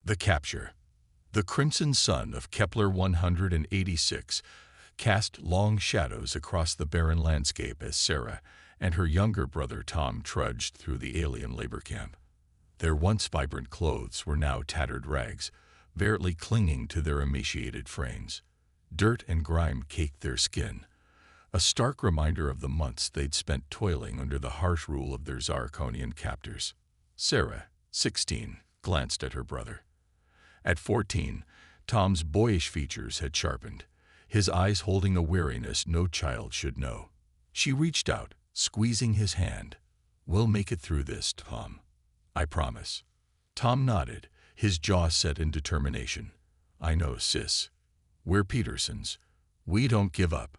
The capture. The crimson sun of Kepler 186 cast long shadows across the barren landscape as Sarah and her younger brother Tom trudged through the alien labor camp. Their once vibrant clothes were now tattered rags, barely clinging to their emaciated frames. Dirt and grime caked their skin, a stark reminder of the months they'd spent toiling under the harsh rule of their Zarkonian captors. Sarah, 16, glanced at her brother. At 14, Tom's boyish features had sharpened, his eyes holding a wariness no child should know. She reached out, squeezing his hand. "We'll make it through this, Tom. I promise." Tom nodded, his jaw set in determination. "I know, sis. We're Petersons. We don't give up."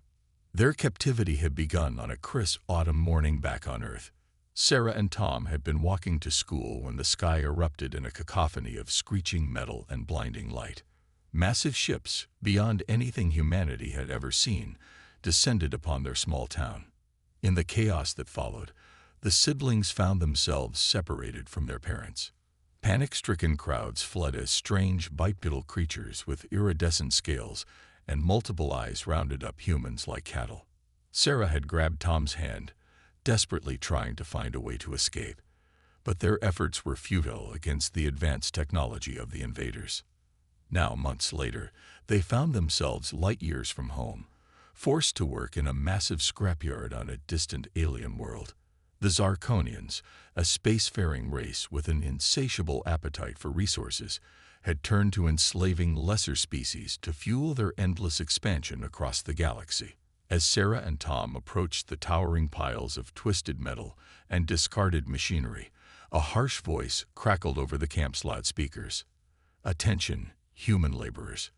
Their captivity had begun on a crisp autumn morning back on Earth. Sarah and Tom had been walking to school when the sky erupted in a cacophony of screeching metal and blinding light. Massive ships, beyond anything humanity had ever seen, descended upon their small town. In the chaos that followed, the siblings found themselves separated from their parents. Panic-stricken crowds fled as strange bipedal creatures with iridescent scales and multiple eyes rounded up humans like cattle. Sarah had grabbed Tom's hand, desperately trying to find a way to escape, but their efforts were futile against the advanced technology of the invaders. Now, months later, they found themselves light years from home, forced to work in a massive scrapyard on a distant alien world. The Zarkonians, a spacefaring race with an insatiable appetite for resources, had turned to enslaving lesser species to fuel their endless expansion across the galaxy. As Sarah and Tom approached the towering piles of twisted metal and discarded machinery, a harsh voice crackled over the camp's loudspeakers. "Attention, human laborers.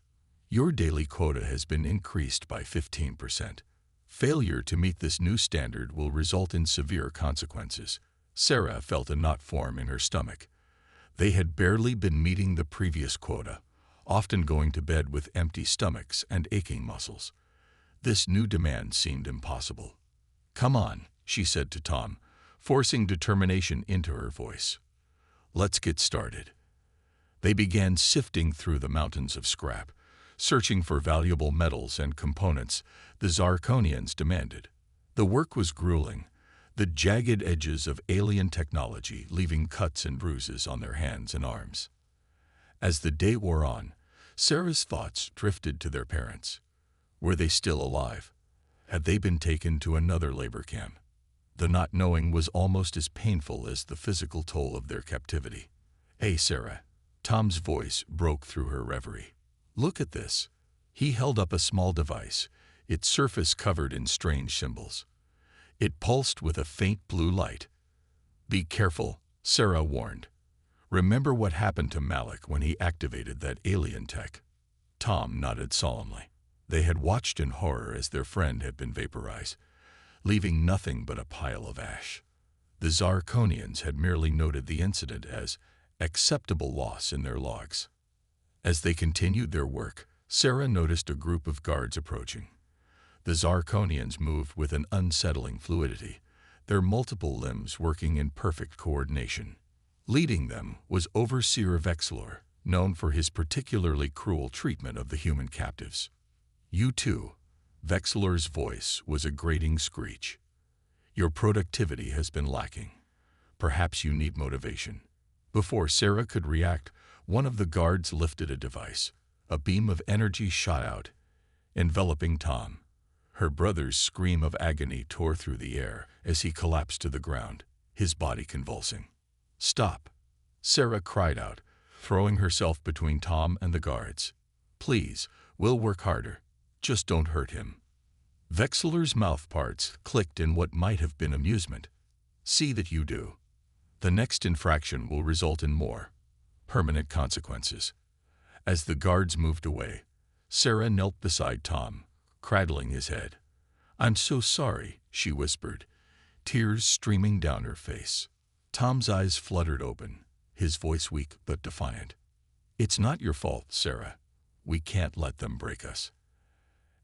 Your daily quota has been increased by 15%. Failure to meet this new standard will result in severe consequences." Sarah felt a knot form in her stomach. They had barely been meeting the previous quota, often going to bed with empty stomachs and aching muscles. This new demand seemed impossible. "Come on," she said to Tom, forcing determination into her voice. "Let's get started." They began sifting through the mountains of scrap, searching for valuable metals and components the Zarkonians demanded. The work was grueling, the jagged edges of alien technology leaving cuts and bruises on their hands and arms. As the day wore on, Sarah's thoughts drifted to their parents. Were they still alive? Had they been taken to another labor camp? The not knowing was almost as painful as the physical toll of their captivity. "Hey, Sarah." Tom's voice broke through her reverie. "Look at this." He held up a small device, its surface covered in strange symbols. It pulsed with a faint blue light. "Be careful," Sarah warned. "Remember what happened to Malik when he activated that alien tech?" Tom nodded solemnly. They had watched in horror as their friend had been vaporized, leaving nothing but a pile of ash. The Zarkonians had merely noted the incident as acceptable loss in their logs. As they continued their work, Sarah noticed a group of guards approaching. The Zarkonians moved with an unsettling fluidity, their multiple limbs working in perfect coordination. Leading them was Overseer Vexlor, known for his particularly cruel treatment of the human captives. "You too." Vexlor's voice was a grating screech. "Your productivity has been lacking. Perhaps you need motivation." Before Sarah could react, one of the guards lifted a device. A beam of energy shot out, enveloping Tom. Her brother's scream of agony tore through the air as he collapsed to the ground, his body convulsing. "Stop!" Sarah cried out, throwing herself between Tom and the guards. "Please, we'll work harder. Just don't hurt him." Vexler's mouthparts clicked in what might have been amusement. "See that you do. The next infraction will result in more permanent consequences." As the guards moved away, Sarah knelt beside Tom, cradling his head. "I'm so sorry," she whispered, tears streaming down her face. Tom's eyes fluttered open, his voice weak but defiant. "It's not your fault, Sarah. We can't let them break us."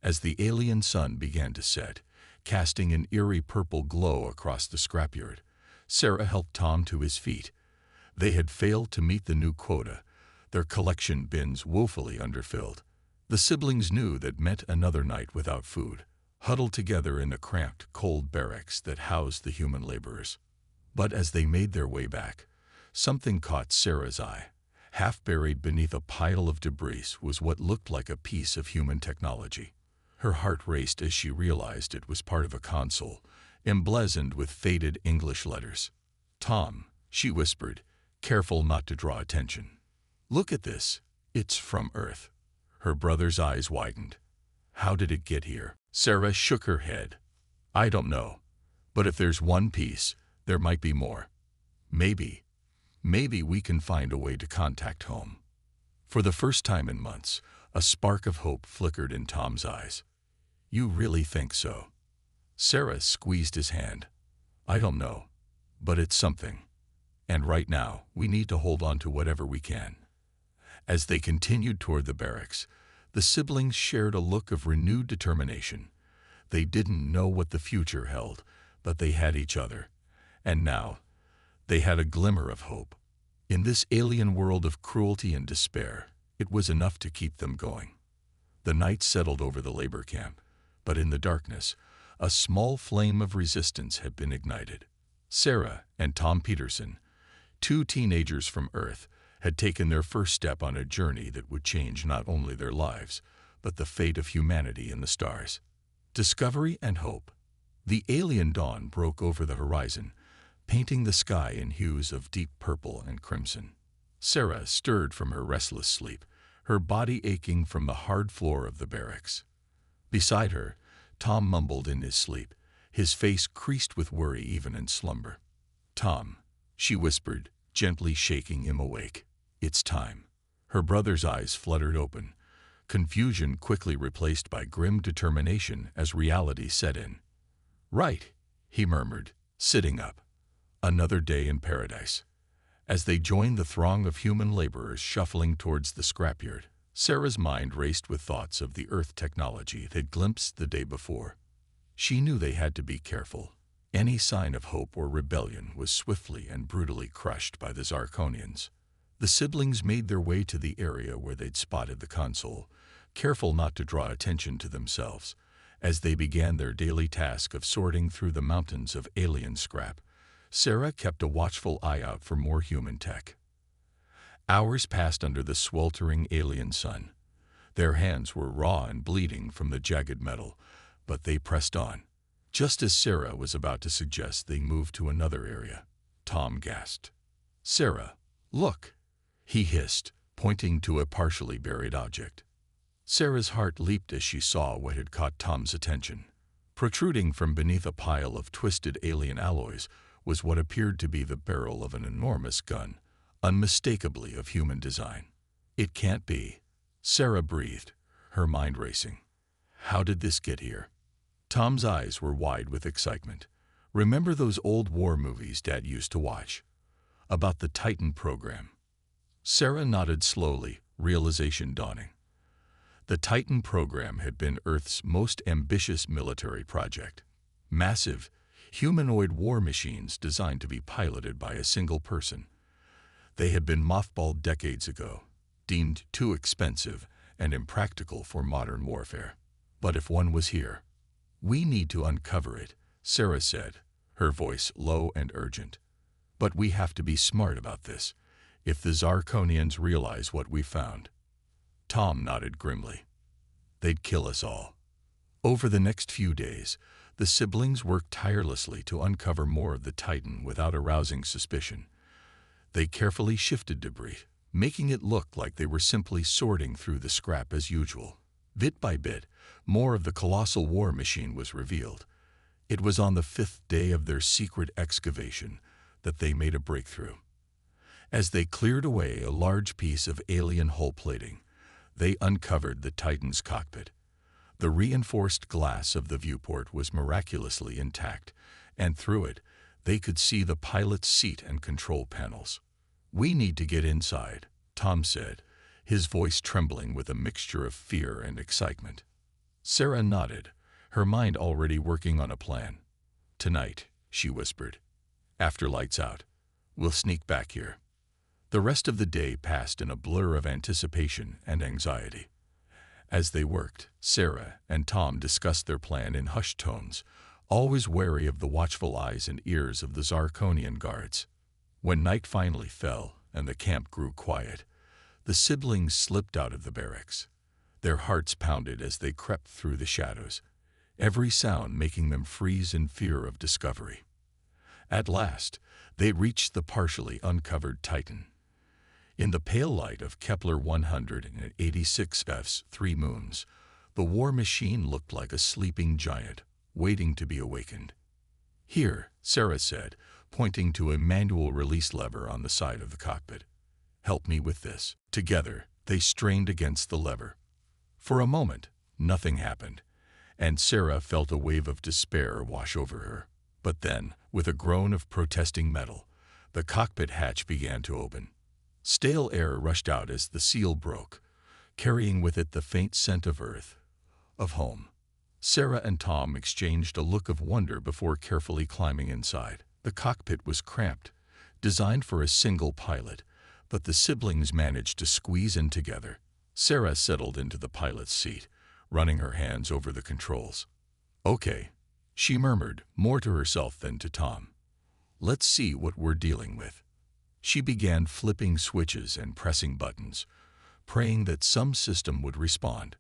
As the alien sun began to set, casting an eerie purple glow across the scrapyard, Sarah helped Tom to his feet. They had failed to meet the new quota, their collection bins woefully underfilled. The siblings knew that meant another night without food, huddled together in the cramped, cold barracks that housed the human laborers. But as they made their way back, something caught Sarah's eye. Half buried beneath a pile of debris was what looked like a piece of human technology. Her heart raced as she realized it was part of a console, emblazoned with faded English letters. "Tom," she whispered, careful not to draw attention. "Look at this. It's from Earth." Her brother's eyes widened. "How did it get here?" Sarah shook her head. "I don't know. But if there's one piece, there might be more. Maybe we can find a way to contact home." For the first time in months, a spark of hope flickered in Tom's eyes. "You really think so?" Sarah squeezed his hand. "I don't know, but it's something. And right now, we need to hold on to whatever we can." As they continued toward the barracks, the siblings shared a look of renewed determination. They didn't know what the future held, but they had each other. And now, they had a glimmer of hope. In this alien world of cruelty and despair, it was enough to keep them going. The night settled over the labor camp, but in the darkness, a small flame of resistance had been ignited. Sarah and Tom Peterson, two teenagers from Earth, had taken their first step on a journey that would change not only their lives, but the fate of humanity in the stars. Discovery and hope. The alien dawn broke over the horizon, painting the sky in hues of deep purple and crimson. Sarah stirred from her restless sleep, her body aching from the hard floor of the barracks. Beside her, Tom mumbled in his sleep, his face creased with worry even in slumber. "Tom," she whispered, gently shaking him awake. "It's time." Her brother's eyes fluttered open, confusion quickly replaced by grim determination as reality set in. "Right," he murmured, sitting up. Another day in paradise. As they joined the throng of human laborers shuffling towards the scrapyard, Sarah's mind raced with thoughts of the Earth technology they'd glimpsed the day before. She knew they had to be careful. Any sign of hope or rebellion was swiftly and brutally crushed by the Zarkonians. The siblings made their way to the area where they'd spotted the console, careful not to draw attention to themselves. As they began their daily task of sorting through the mountains of alien scrap, Sarah kept a watchful eye out for more human tech. Hours passed under the sweltering alien sun. Their hands were raw and bleeding from the jagged metal, but they pressed on. Just as Sarah was about to suggest they move to another area, Tom gasped. "Sarah, look," he hissed, pointing to a partially buried object. Sarah's heart leaped as she saw what had caught Tom's attention. Protruding from beneath a pile of twisted alien alloys was what appeared to be the barrel of an enormous gun, unmistakably of human design. "It can't be," Sarah breathed, her mind racing. "How did this get here?" Tom's eyes were wide with excitement. "Remember those old war movies Dad used to watch? About the Titan program?" Sarah nodded slowly, realization dawning. The Titan program had been Earth's most ambitious military project. Massive, humanoid war machines designed to be piloted by a single person. They had been mothballed decades ago, deemed too expensive and impractical for modern warfare. But if one was here, "We need to uncover it," Sarah said, her voice low and urgent. "But we have to be smart about this, if the Zarkonians realize what we found." Tom nodded grimly. "They'd kill us all." Over the next few days, the siblings worked tirelessly to uncover more of the Titan without arousing suspicion. They carefully shifted debris, making it look like they were simply sorting through the scrap as usual. Bit by bit, more of the colossal war machine was revealed. It was on the 5th day of their secret excavation that they made a breakthrough. As they cleared away a large piece of alien hull plating, they uncovered the Titan's cockpit. The reinforced glass of the viewport was miraculously intact, and through it, they could see the pilot's seat and control panels. "We need to get inside," Tom said, his voice trembling with a mixture of fear and excitement. Sarah nodded, her mind already working on a plan. "Tonight," she whispered, "after lights out, we'll sneak back here." The rest of the day passed in a blur of anticipation and anxiety. As they worked, Sarah and Tom discussed their plan in hushed tones, always wary of the watchful eyes and ears of the Zarkonian guards. When night finally fell and the camp grew quiet, the siblings slipped out of the barracks. Their hearts pounded as they crept through the shadows, every sound making them freeze in fear of discovery. At last, they reached the partially uncovered Titan. In the pale light of Kepler 186F's 3 moons, the war machine looked like a sleeping giant, waiting to be awakened. "Here," Sarah said, pointing to a manual release lever on the side of the cockpit. "Help me with this." Together, they strained against the lever. For a moment, nothing happened, and Sarah felt a wave of despair wash over her. But then, with a groan of protesting metal, the cockpit hatch began to open. Stale air rushed out as the seal broke, carrying with it the faint scent of earth, of home. Sarah and Tom exchanged a look of wonder before carefully climbing inside. The cockpit was cramped, designed for a single pilot, but the siblings managed to squeeze in together. Sarah settled into the pilot's seat, running her hands over the controls. "Okay," she murmured, more to herself than to Tom. "Let's see what we're dealing with." She began flipping switches and pressing buttons, praying that some system would respond.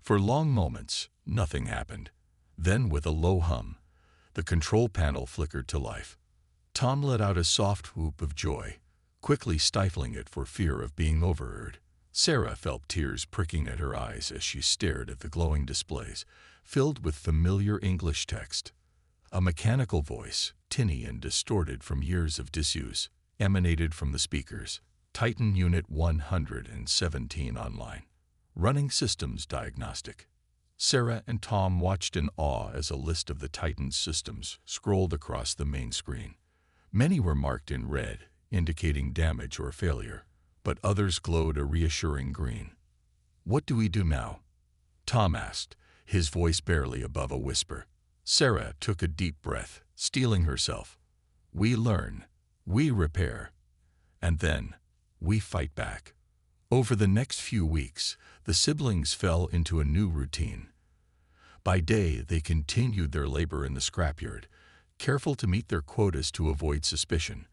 For long moments, nothing happened. Then, with a low hum, the control panel flickered to life. Tom let out a soft whoop of joy, quickly stifling it for fear of being overheard. Sarah felt tears pricking at her eyes as she stared at the glowing displays, filled with familiar English text. A mechanical voice, tinny and distorted from years of disuse, emanated from the speakers. "Titan Unit 117 online. Running Systems Diagnostic." Sarah and Tom watched in awe as a list of the Titan's systems scrolled across the main screen. Many were marked in red, indicating damage or failure, but others glowed a reassuring green. "What do we do now?" Tom asked, his voice barely above a whisper. Sarah took a deep breath, steeling herself. "We learn, we repair, and then we fight back." Over the next few weeks, the siblings fell into a new routine. By day, they continued their labor in the scrapyard, careful to meet their quotas to avoid suspicion.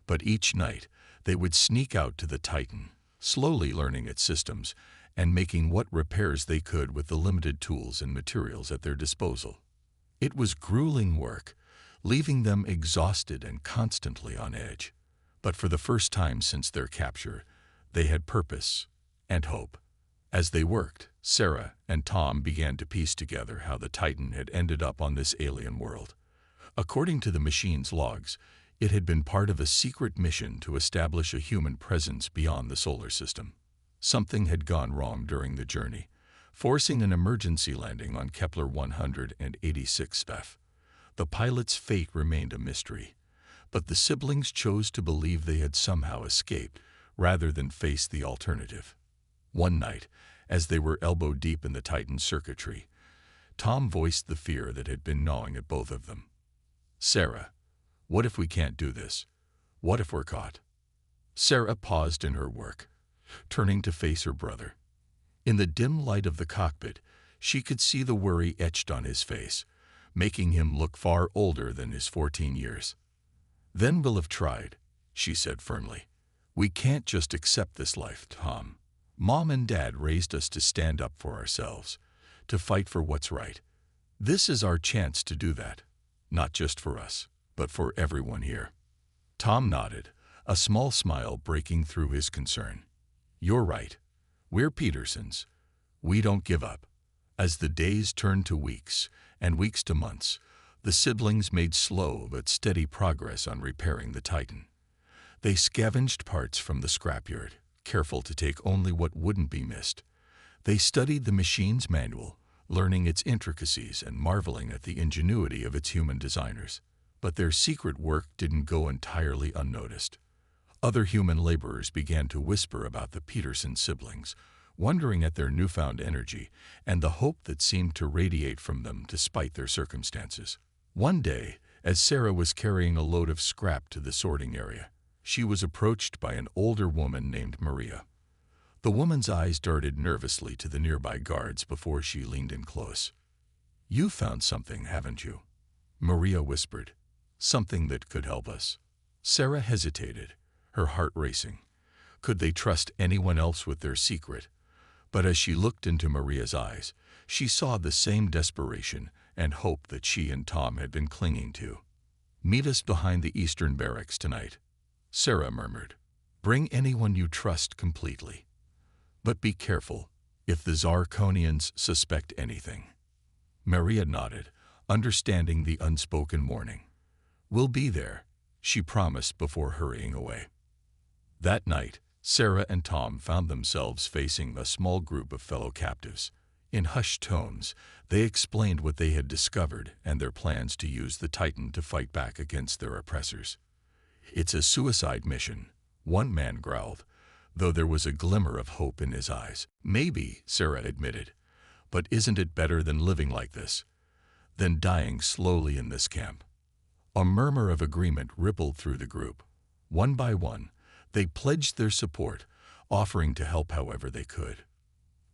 But each night, they would sneak out to the Titan, slowly learning its systems and making what repairs they could with the limited tools and materials at their disposal. It was grueling work, leaving them exhausted and constantly on edge. But for the first time since their capture, they had purpose and hope. As they worked, Sarah and Tom began to piece together how the Titan had ended up on this alien world. According to the machine's logs, it had been part of a secret mission to establish a human presence beyond the solar system. Something had gone wrong during the journey, forcing an emergency landing on Kepler 186F. The pilot's fate remained a mystery, but the siblings chose to believe they had somehow escaped rather than face the alternative. One night, as they were elbow-deep in the Titan's circuitry, Tom voiced the fear that had been gnawing at both of them. "Sarah, what if we can't do this? What if we're caught?" Sarah paused in her work, turning to face her brother. In the dim light of the cockpit, she could see the worry etched on his face, making him look far older than his 14 years. "Then we'll have tried," she said firmly. "We can't just accept this life, Tom. Mom and Dad raised us to stand up for ourselves, to fight for what's right. This is our chance to do that, not just for us, but for everyone here." Tom nodded, a small smile breaking through his concern. "You're right. We're Petersons. We don't give up." As the days turned to weeks, and weeks to months, the siblings made slow but steady progress on repairing the Titan. They scavenged parts from the scrapyard, careful to take only what wouldn't be missed. They studied the machine's manual, learning its intricacies and marveling at the ingenuity of its human designers. But their secret work didn't go entirely unnoticed. Other human laborers began to whisper about the Peterson siblings, wondering at their newfound energy and the hope that seemed to radiate from them despite their circumstances. One day, as Sarah was carrying a load of scrap to the sorting area, she was approached by an older woman named Maria. The woman's eyes darted nervously to the nearby guards before she leaned in close. "You found something, haven't you?" Maria whispered. "Something that could help us." Sarah hesitated, her heart racing. Could they trust anyone else with their secret? But as she looked into Maria's eyes, she saw the same desperation and hope that she and Tom had been clinging to. "Meet us behind the eastern barracks tonight," Sarah murmured. "Bring anyone you trust completely. But be careful if the Zarkonians suspect anything." Maria nodded, understanding the unspoken warning. "We'll be there," she promised before hurrying away. That night, Sarah and Tom found themselves facing a small group of fellow captives. In hushed tones, they explained what they had discovered and their plans to use the Titan to fight back against their oppressors. "It's a suicide mission," one man growled, though there was a glimmer of hope in his eyes. "Maybe," Sarah admitted, "but isn't it better than living like this? Than dying slowly in this camp?" A murmur of agreement rippled through the group. One by one, they pledged their support, offering to help however they could.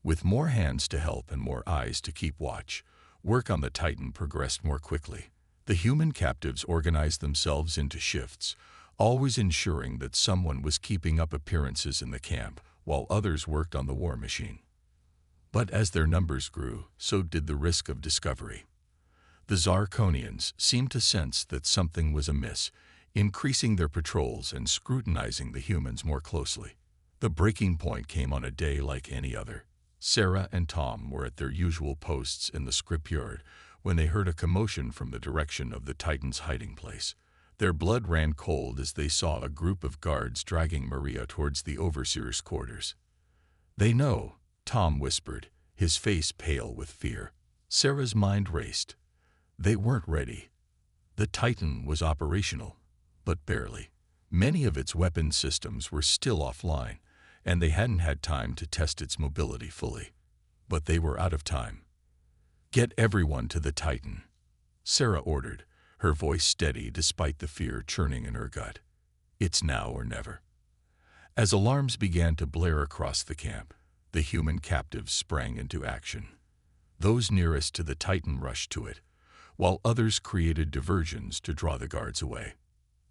With more hands to help and more eyes to keep watch, work on the Titan progressed more quickly. The human captives organized themselves into shifts, always ensuring that someone was keeping up appearances in the camp while others worked on the war machine. But as their numbers grew, so did the risk of discovery. The Zarkonians seemed to sense that something was amiss, increasing their patrols and scrutinizing the humans more closely. The breaking point came on a day like any other. Sarah and Tom were at their usual posts in the scriptyard when they heard a commotion from the direction of the Titan's hiding place. Their blood ran cold as they saw a group of guards dragging Maria towards the overseer's quarters. "They know," Tom whispered, his face pale with fear. Sarah's mind raced. They weren't ready. The Titan was operational, but barely. Many of its weapon systems were still offline, and they hadn't had time to test its mobility fully. But they were out of time. "Get everyone to the Titan," Sarah ordered, her voice steady despite the fear churning in her gut. "It's now or never." As alarms began to blare across the camp, the human captives sprang into action. Those nearest to the Titan rushed to it, while others created diversions to draw the guards away.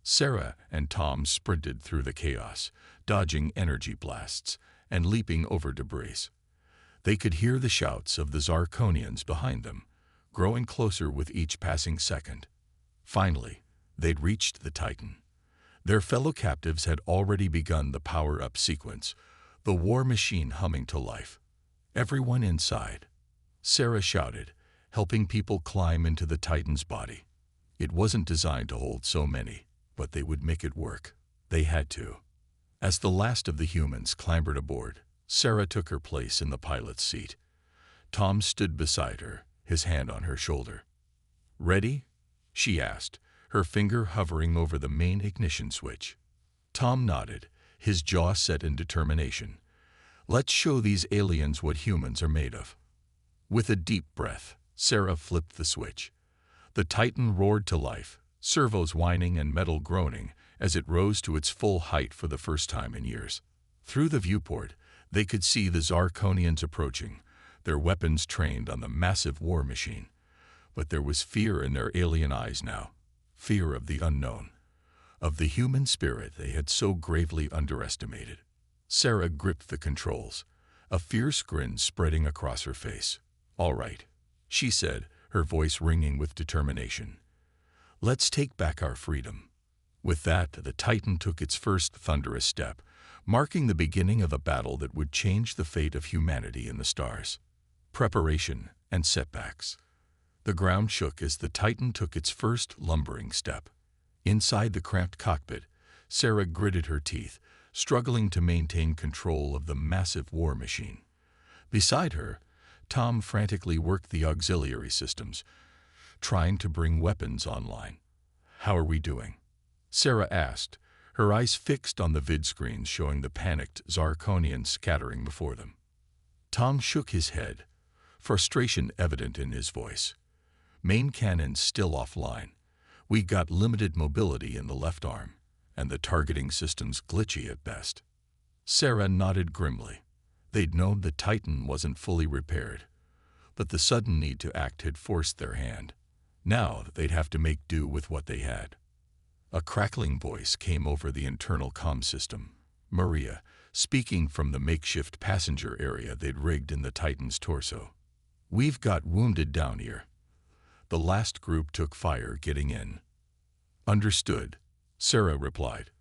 Sarah and Tom sprinted through the chaos, dodging energy blasts and leaping over debris. They could hear the shouts of the Zarkonians behind them, growing closer with each passing second. Finally, they'd reached the Titan. Their fellow captives had already begun the power-up sequence, the war machine humming to life. "Everyone inside," Sarah shouted, helping people climb into the Titan's body. It wasn't designed to hold so many, but they would make it work. They had to. As the last of the humans clambered aboard, Sarah took her place in the pilot's seat. Tom stood beside her, his hand on her shoulder. "Ready?" she asked, her finger hovering over the main ignition switch. Tom nodded, his jaw set in determination. "Let's show these aliens what humans are made of." With a deep breath, Sarah flipped the switch. The Titan roared to life, servos whining and metal groaning as it rose to its full height for the first time in years. Through the viewport, they could see the Zarkonians approaching, their weapons trained on the massive war machine. But there was fear in their alien eyes now, fear of the unknown, of the human spirit they had so gravely underestimated. Sarah gripped the controls, a fierce grin spreading across her face. "All right," she said, her voice ringing with determination. "Let's take back our freedom." With that, the Titan took its first thunderous step, marking the beginning of a battle that would change the fate of humanity in the stars. Preparation and setbacks. The ground shook as the Titan took its first lumbering step. Inside the cramped cockpit, Sarah gritted her teeth, struggling to maintain control of the massive war machine. Beside her, Tom frantically worked the auxiliary systems, trying to bring weapons online. "How are we doing?" Sarah asked, her eyes fixed on the vid-screens showing the panicked Zarkonians scattering before them. Tom shook his head, frustration evident in his voice. "Main cannons still offline. We got limited mobility in the left arm, and the targeting systems glitchy at best. Sarah nodded grimly. They'd known the Titan wasn't fully repaired, but the sudden need to act had forced their hand. Now they'd have to make do with what they had. A crackling voice came over the internal comm system. Maria, speaking from the makeshift passenger area they'd rigged in the Titan's torso. "We've got wounded down here." The last group took fire getting in. "Understood," Sarah replied.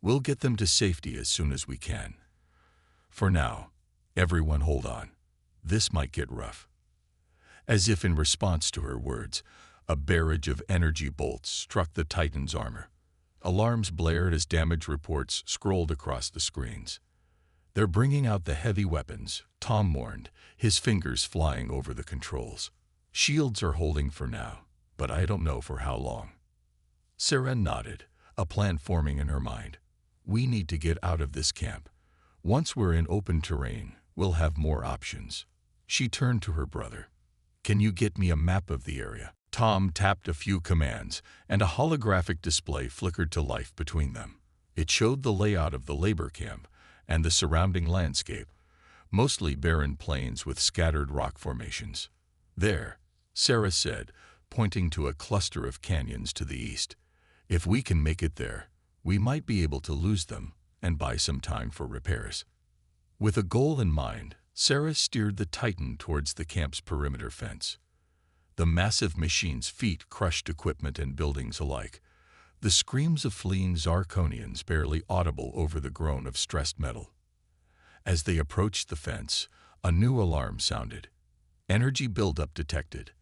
"We'll get them to safety as soon as we can. For now, everyone hold on. This might get rough." As if in response to her words, a barrage of energy bolts struck the Titan's armor. Alarms blared as damage reports scrolled across the screens. "They're bringing out the heavy weapons," Tom warned, his fingers flying over the controls. "Shields are holding for now, but I don't know for how long." Sarah nodded, a plan forming in her mind. "We need to get out of this camp. Once we're in open terrain, we'll have more options." She turned to her brother. "Can you get me a map of the area?" Tom tapped a few commands, and a holographic display flickered to life between them. It showed the layout of the labor camp and the surrounding landscape, mostly barren plains with scattered rock formations. "There," Sarah said, pointing to a cluster of canyons to the east. "If we can make it there, we might be able to lose them and buy some time for repairs." With a goal in mind, Sarah steered the Titan towards the camp's perimeter fence. The massive machine's feet crushed equipment and buildings alike, the screams of fleeing Zarkonians barely audible over the groan of stressed metal. As they approached the fence, a new alarm sounded. Energy buildup detected.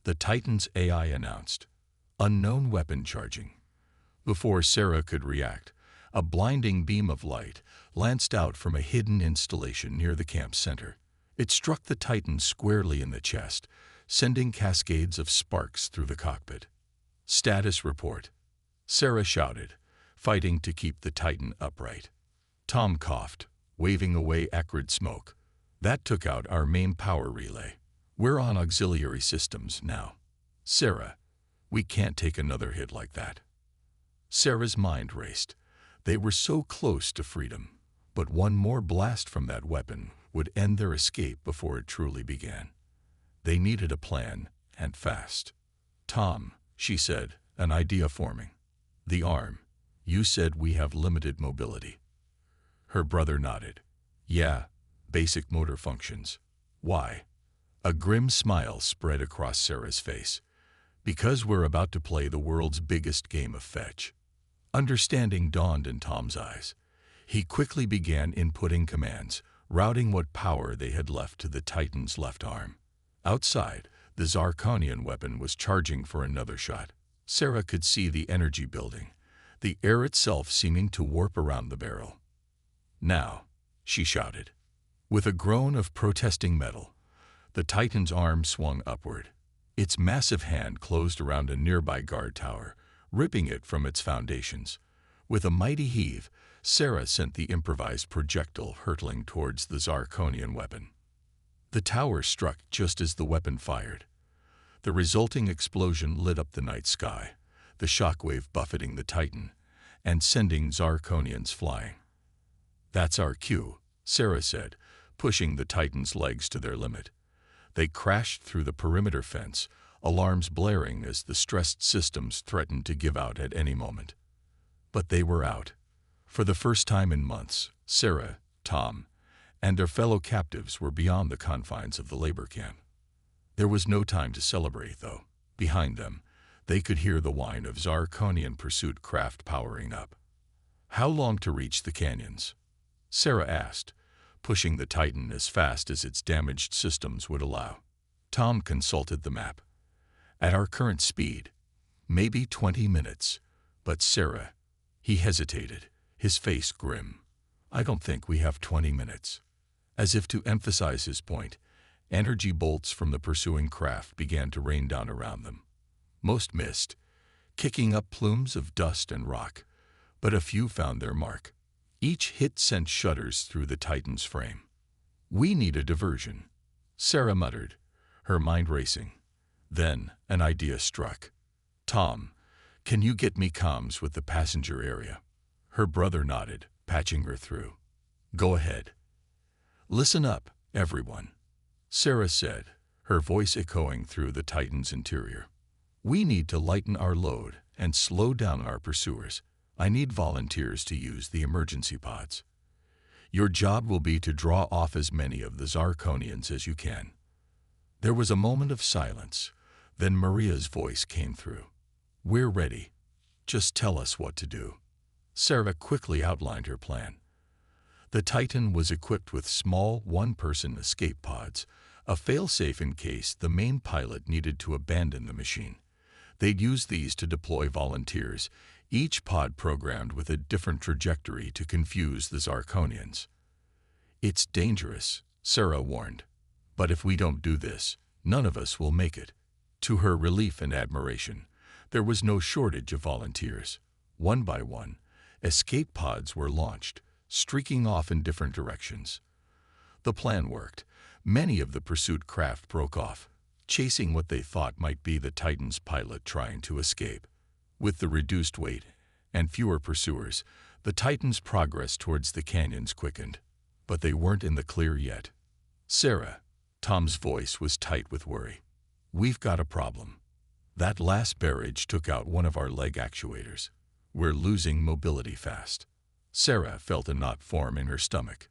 The Titan's AI announced, "Unknown weapon charging." Before Sarah could react, a blinding beam of light lanced out from a hidden installation near the camp's center. It struck the Titan squarely in the chest, sending cascades of sparks through the cockpit. "Status report," Sarah shouted, fighting to keep the Titan upright. Tom coughed, waving away acrid smoke. "That took out our main power relay. We're on auxiliary systems now." "Sarah, we can't take another hit like that." Sarah's mind raced. They were so close to freedom, but one more blast from that weapon would end their escape before it truly began. They needed a plan, and fast. "Tom," she said, an idea forming. "The arm. You said we have limited mobility." Her brother nodded. "Yeah, basic motor functions." "Why?" A grim smile spread across Sarah's face. "Because we're about to play the world's biggest game of fetch." Understanding dawned in Tom's eyes. He quickly began inputting commands, routing what power they had left to the Titan's left arm. Outside, the Zarkonian weapon was charging for another shot. Sarah could see the energy building, the air itself seeming to warp around the barrel. "Now," she shouted. With a groan of protesting metal, the Titan's arm swung upward. Its massive hand closed around a nearby guard tower, ripping it from its foundations. With a mighty heave, Sarah sent the improvised projectile hurtling towards the Zarkonian weapon. The tower struck just as the weapon fired. The resulting explosion lit up the night sky, the shockwave buffeting the Titan and sending Zarkonians flying. "That's our cue," Sarah said, pushing the Titan's legs to their limit. They crashed through the perimeter fence, alarms blaring as the stressed systems threatened to give out at any moment. But they were out. For the first time in months, Sarah, Tom, and their fellow captives were beyond the confines of the labor camp. There was no time to celebrate, though. Behind them, they could hear the whine of Zarkonian pursuit craft powering up. "How long to reach the canyons?" Sarah asked, pushing the Titan as fast as its damaged systems would allow. Tom consulted the map. "At our current speed, maybe 20 minutes. But Sarah," he hesitated, his face grim. "I don't think we have 20 minutes." As if to emphasize his point, energy bolts from the pursuing craft began to rain down around them. Most missed, kicking up plumes of dust and rock, but a few found their mark. Each hit sent shudders through the Titan's frame. "We need a diversion," Sarah muttered, her mind racing. Then an idea struck. "Tom, can you get me comms with the passenger area?" Her brother nodded, patching her through. "Go ahead." "Listen up, everyone," Sarah said, her voice echoing through the Titan's interior. "We need to lighten our load and slow down our pursuers. I need volunteers to use the emergency pods. Your job will be to draw off as many of the Zarkonians as you can." There was a moment of silence. Then Maria's voice came through. "We're ready. Just tell us what to do." Sarah quickly outlined her plan. The Titan was equipped with small one-person escape pods, a failsafe in case the main pilot needed to abandon the machine. They'd use these to deploy volunteers, each pod programmed with a different trajectory to confuse the Zarkonians. "It's dangerous," Sarah warned. "But if we don't do this, none of us will make it." To her relief and admiration, there was no shortage of volunteers. One by one, escape pods were launched, streaking off in different directions. The plan worked. Many of the pursuit craft broke off, chasing what they thought might be the Titan's pilot trying to escape. With the reduced weight and fewer pursuers, the Titan's progress towards the canyons quickened. But they weren't in the clear yet. "Sarah," Tom's voice was tight with worry. "We've got a problem. That last barrage took out one of our leg actuators. We're losing mobility fast." Sarah felt a knot form in her stomach.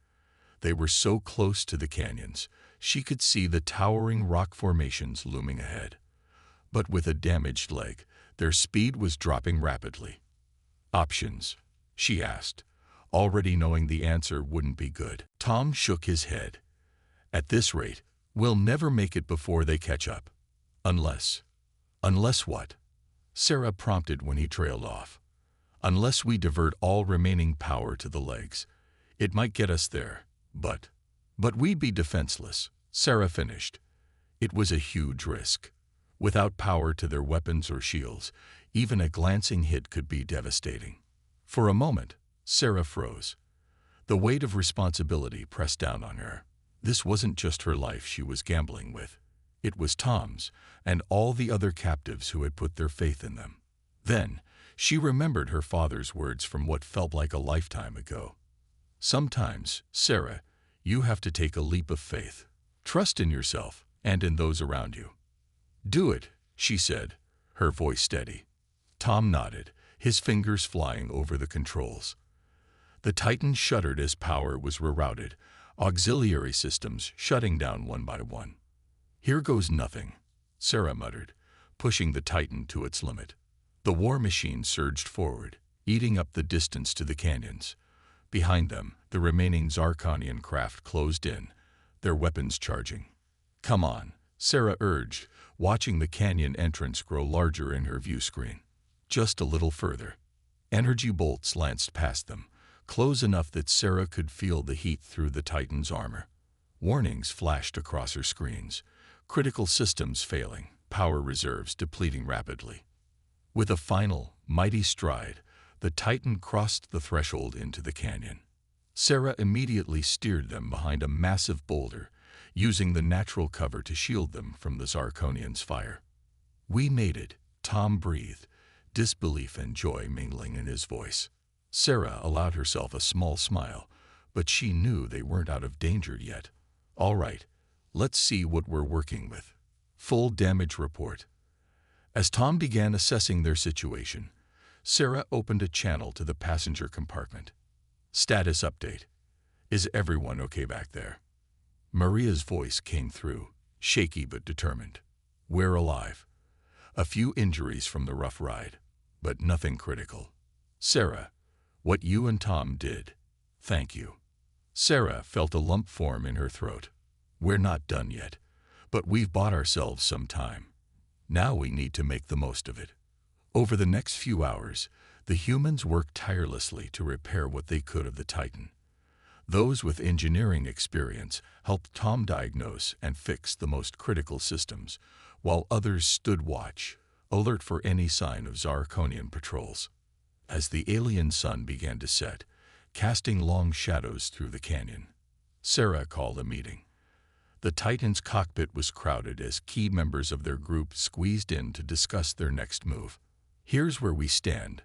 They were so close to the canyons, she could see the towering rock formations looming ahead. But with a damaged leg, their speed was dropping rapidly. "Options?" she asked, already knowing the answer wouldn't be good. Tom shook his head. "At this rate, we'll never make it before they catch up. Unless..." "Unless what?" Sarah prompted when he trailed off. "Unless we divert all remaining power to the legs. It might get us there, but we'd be defenseless," Sarah finished. It was a huge risk. Without power to their weapons or shields, even a glancing hit could be devastating. For a moment, Sarah froze. The weight of responsibility pressed down on her. This wasn't just her life she was gambling with. It was Tom's and all the other captives who had put their faith in them. Then, she remembered her father's words from what felt like a lifetime ago. "Sometimes, Sarah, you have to take a leap of faith. Trust in yourself and in those around you." "Do it," she said, her voice steady. Tom nodded, his fingers flying over the controls. The Titan shuddered as power was rerouted, auxiliary systems shutting down one by one. "Here goes nothing," Sarah muttered, pushing the Titan to its limit. The war machine surged forward, eating up the distance to the canyons. Behind them, the remaining Zarkonian craft closed in, their weapons charging. "Come on," Sarah urged, watching the canyon entrance grow larger in her view screen. Just a little further. Energy bolts lanced past them, close enough that Sarah could feel the heat through the Titan's armor. Warnings flashed across her screens. Critical systems failing, power reserves depleting rapidly. With a final, mighty stride, the Titan crossed the threshold into the canyon. Sarah immediately steered them behind a massive boulder, using the natural cover to shield them from the Zarkonians' fire. "We made it," Tom breathed, disbelief and joy mingling in his voice. Sarah allowed herself a small smile, but she knew they weren't out of danger yet. "All right, let's see what we're working with." Full damage report. As Tom began assessing their situation, Sarah opened a channel to the passenger compartment. "Status update. Is everyone okay back there?" Maria's voice came through, shaky but determined. "We're alive. A few injuries from the rough ride, but nothing critical. Sarah, what you and Tom did, thank you." Sarah felt a lump form in her throat. "We're not done yet, but we've bought ourselves some time. Now we need to make the most of it." Over the next few hours, the humans worked tirelessly to repair what they could of the Titan. Those with engineering experience helped Tom diagnose and fix the most critical systems, while others stood watch, alert for any sign of Zarkonian patrols. As the alien sun began to set, casting long shadows through the canyon, Sarah called a meeting. The Titan's cockpit was crowded as key members of their group squeezed in to discuss their next move. "Here's where we stand,"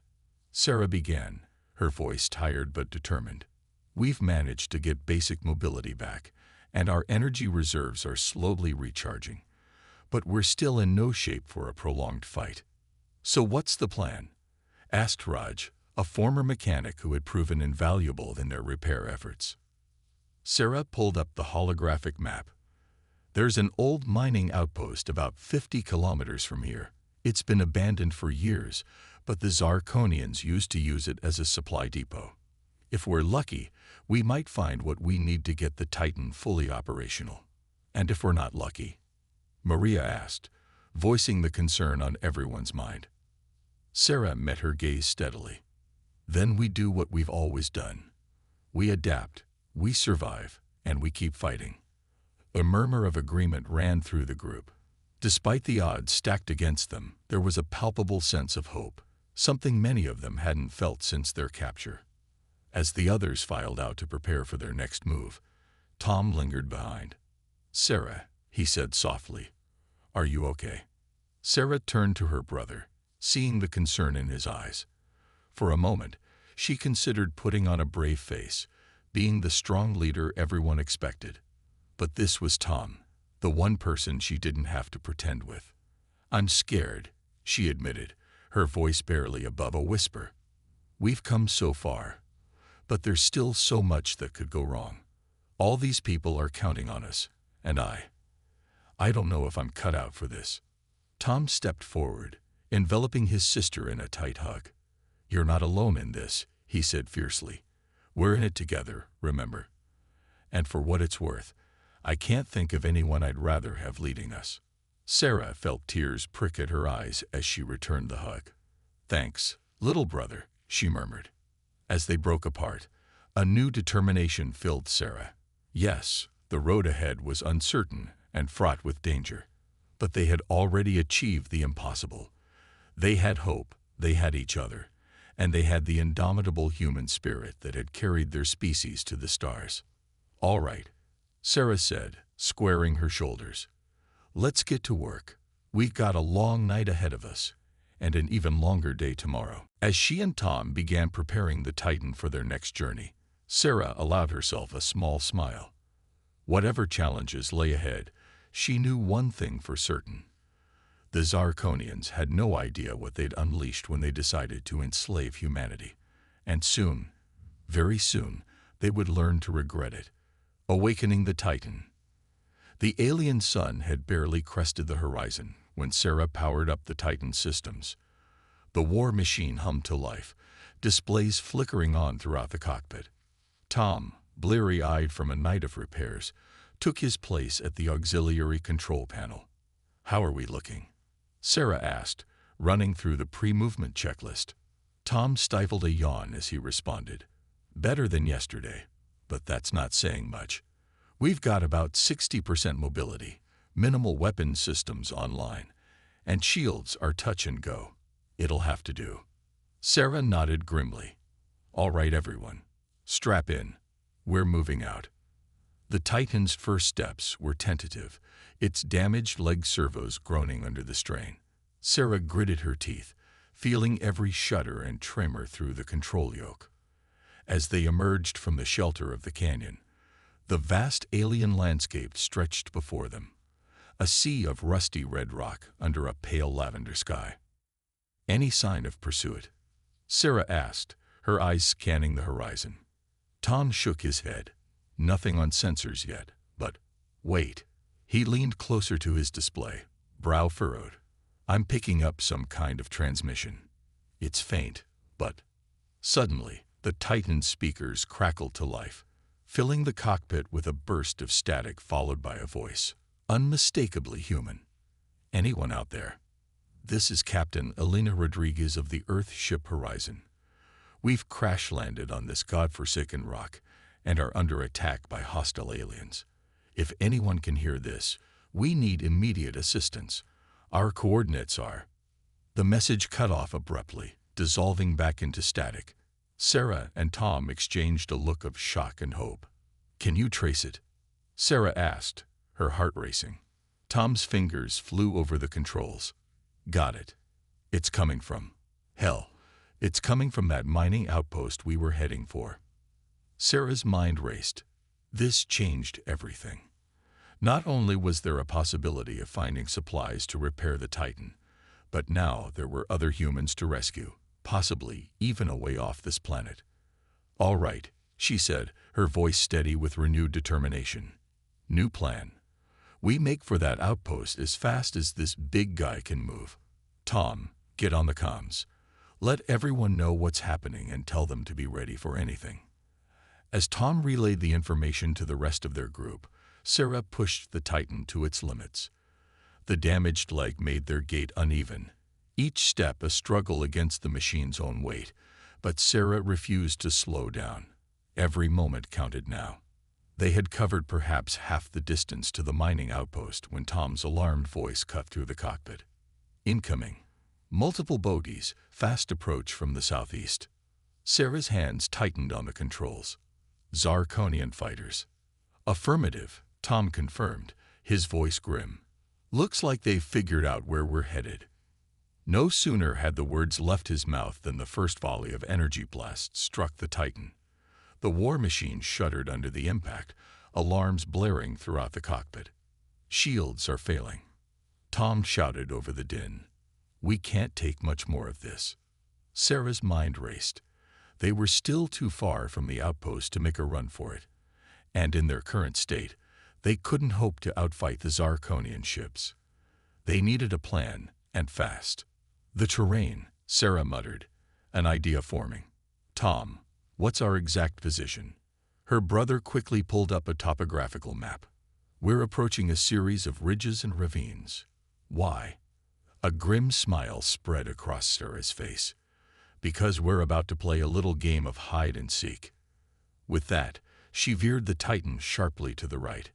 Sarah began, her voice tired but determined. "We've managed to get basic mobility back, and our energy reserves are slowly recharging. But we're still in no shape for a prolonged fight." "So what's the plan?" asked Raj, a former mechanic who had proven invaluable in their repair efforts. Sarah pulled up the holographic map. "There's an old mining outpost about 50 kilometers from here. It's been abandoned for years, but the Zarkonians used to use it as a supply depot. If we're lucky, we might find what we need to get the Titan fully operational." "And if we're not lucky?" Maria asked, voicing the concern on everyone's mind. Sarah met her gaze steadily. "Then we do what we've always done. We adapt, we survive, and we keep fighting." A murmur of agreement ran through the group. Despite the odds stacked against them, there was a palpable sense of hope, something many of them hadn't felt since their capture. As the others filed out to prepare for their next move, Tom lingered behind. "Sarah," he said softly, "are you okay?" Sarah turned to her brother, seeing the concern in his eyes. For a moment, she considered putting on a brave face, being the strong leader everyone expected. But this was Tom, the one person she didn't have to pretend with. "I'm scared," she admitted, her voice barely above a whisper. "We've come so far, but there's still so much that could go wrong. All these people are counting on us, and I don't know if I'm cut out for this." Tom stepped forward, enveloping his sister in a tight hug. "You're not alone in this," he said fiercely. "We're in it together, remember? And for what it's worth, I can't think of anyone I'd rather have leading us." Sarah felt tears prick at her eyes as she returned the hug. "Thanks, little brother," she murmured. As they broke apart, a new determination filled Sarah. Yes, the road ahead was uncertain and fraught with danger, but they had already achieved the impossible. They had hope, they had each other, and they had the indomitable human spirit that had carried their species to the stars. "All right," Sarah said, squaring her shoulders. "Let's get to work. We've got a long night ahead of us, and an even longer day tomorrow." As she and Tom began preparing the Titan for their next journey, Sarah allowed herself a small smile. Whatever challenges lay ahead, she knew one thing for certain. The Zarkonians had no idea what they'd unleashed when they decided to enslave humanity. And soon, very soon, they would learn to regret it. Awakening the Titan. The alien sun had barely crested the horizon when Sarah powered up the Titan systems. The war machine hummed to life, displays flickering on throughout the cockpit. Tom, bleary-eyed from a night of repairs, took his place at the auxiliary control panel. "How are we looking?" Sarah asked, running through the pre-movement checklist. Tom stifled a yawn as he responded. "Better than yesterday, but that's not saying much. We've got about 60% mobility, minimal weapon systems online, and shields are touch and go. It'll have to do." Sarah nodded grimly. "All right, everyone. Strap in. We're moving out." The Titan's first steps were tentative, its damaged leg servos groaning under the strain. Sarah gritted her teeth, feeling every shudder and tremor through the control yoke. As they emerged from the shelter of the canyon, the vast alien landscape stretched before them, a sea of rusty red rock under a pale lavender sky. "Any sign of pursuit?" Sarah asked, her eyes scanning the horizon. Tom shook his head. "Nothing on sensors yet, but wait." He leaned closer to his display, brow furrowed. "I'm picking up some kind of transmission. It's faint, but..." Suddenly, the Titan's speakers crackled to life, filling the cockpit with a burst of static followed by a voice, unmistakably human. "Anyone out there? This is Captain Elena Rodriguez of the Earth ship Horizon. We've crash-landed on this godforsaken rock and are under attack by hostile aliens. If anyone can hear this, we need immediate assistance. Our coordinates are..." The message cut off abruptly, dissolving back into static. Sarah and Tom exchanged a look of shock and hope. "Can you trace it?" Sarah asked, her heart racing. Tom's fingers flew over the controls. "Got it. It's coming from... hell, It's coming from that mining outpost we were heading for. Sarah's mind raced. This changed everything. Not only was there a possibility of finding supplies to repair the Titan, but now there were other humans to rescue, possibly even a way off this planet. "All right," she said, her voice steady with renewed determination. "New plan. We make for that outpost as fast as this big guy can move. Tom, get on the comms. Let everyone know what's happening and tell them to be ready for anything." As Tom relayed the information to the rest of their group, Sarah pushed the Titan to its limits. The damaged leg made their gait uneven, each step a struggle against the machine's own weight, but Sarah refused to slow down. Every moment counted now. They had covered perhaps half the distance to the mining outpost when Tom's alarmed voice cut through the cockpit. "Incoming. Multiple bogies, fast approach from the southeast." Sarah's hands tightened on the controls. "Zarkonian fighters." "Affirmative," Tom confirmed, his voice grim. "Looks like they've figured out where we're headed." No sooner had the words left his mouth than the first volley of energy blasts struck the Titan. The war machine shuddered under the impact, alarms blaring throughout the cockpit. "Shields are failing." Tom shouted over the din. "We can't take much more of this." Sarah's mind raced. They were still too far from the outpost to make a run for it, and in their current state, they couldn't hope to outfight the Zarkonian ships. They needed a plan, and fast. "The terrain," Sarah muttered, an idea forming. "Tom, what's our exact position?" Her brother quickly pulled up a topographical map. "We're approaching a series of ridges and ravines." "Why?" A grim smile spread across Sarah's face. "Because we're about to play a little game of hide and seek." With that, she veered the Titan sharply to the right,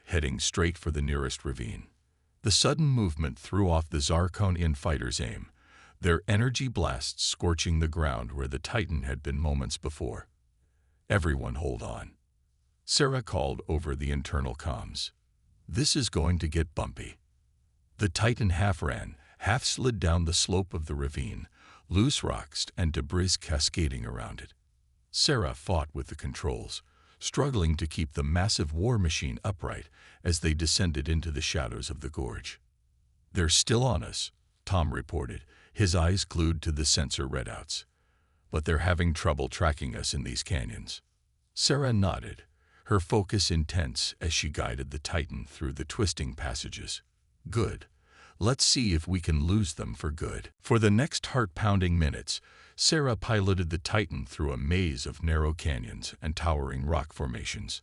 heading straight for the nearest ravine. The sudden movement threw off the Zarkonian fighters' aim, their energy blasts scorching the ground where the Titan had been moments before. "Everyone hold on," Sarah called over the internal comms. "This is going to get bumpy." The Titan half ran, half slid down the slope of the ravine, loose rocks and debris cascading around it. Sarah fought with the controls, struggling to keep the massive war machine upright as they descended into the shadows of the gorge. "They're still on us," Tom reported, his eyes glued to the sensor readouts. "But they're having trouble tracking us in these canyons." Sarah nodded, her focus intense as she guided the Titan through the twisting passages. "Good. Let's see if we can lose them for good." For the next heart-pounding minutes, Sarah piloted the Titan through a maze of narrow canyons and towering rock formations.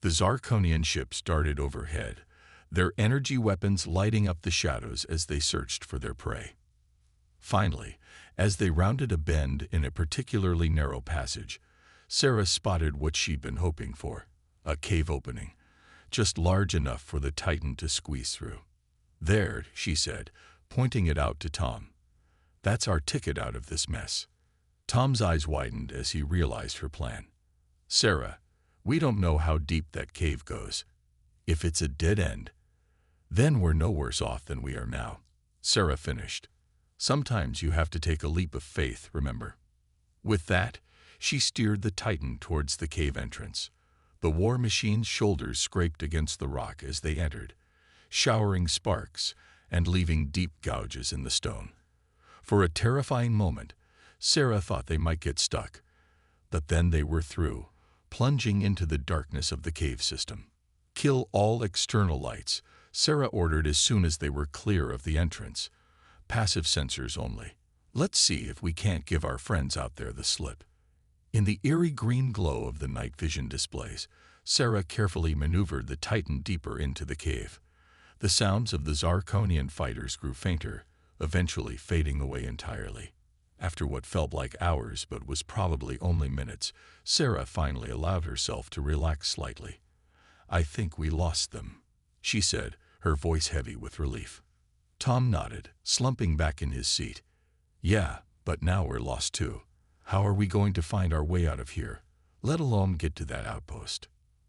The Zarkonian ships darted overhead, their energy weapons lighting up the shadows as they searched for their prey. Finally, as they rounded a bend in a particularly narrow passage, Sarah spotted what she'd been hoping for, a cave opening, just large enough for the Titan to squeeze through. "There," she said, pointing it out to Tom. "That's our ticket out of this mess." Tom's eyes widened as he realized her plan. "Sarah, we don't know how deep that cave goes. If it's a dead end, then we're no worse off than we are now," Sarah finished. "Sometimes you have to take a leap of faith, remember." With that, she steered the Titan towards the cave entrance. The war machine's shoulders scraped against the rock as they entered, showering sparks and leaving deep gouges in the stone. For a terrifying moment, Sarah thought they might get stuck, but then they were through, plunging into the darkness of the cave system. "Kill all external lights," Sarah ordered as soon as they were clear of the entrance. "Passive sensors only. Let's see if we can't give our friends out there the slip." In the eerie green glow of the night vision displays, Sarah carefully maneuvered the Titan deeper into the cave. The sounds of the Zarkonian fighters grew fainter, eventually fading away entirely. After what felt like hours but was probably only minutes, Sarah finally allowed herself to relax slightly. "I think we lost them," she said, her voice heavy with relief. Tom nodded, slumping back in his seat. "Yeah, but now we're lost too. How are we going to find our way out of here, let alone get to that outpost?"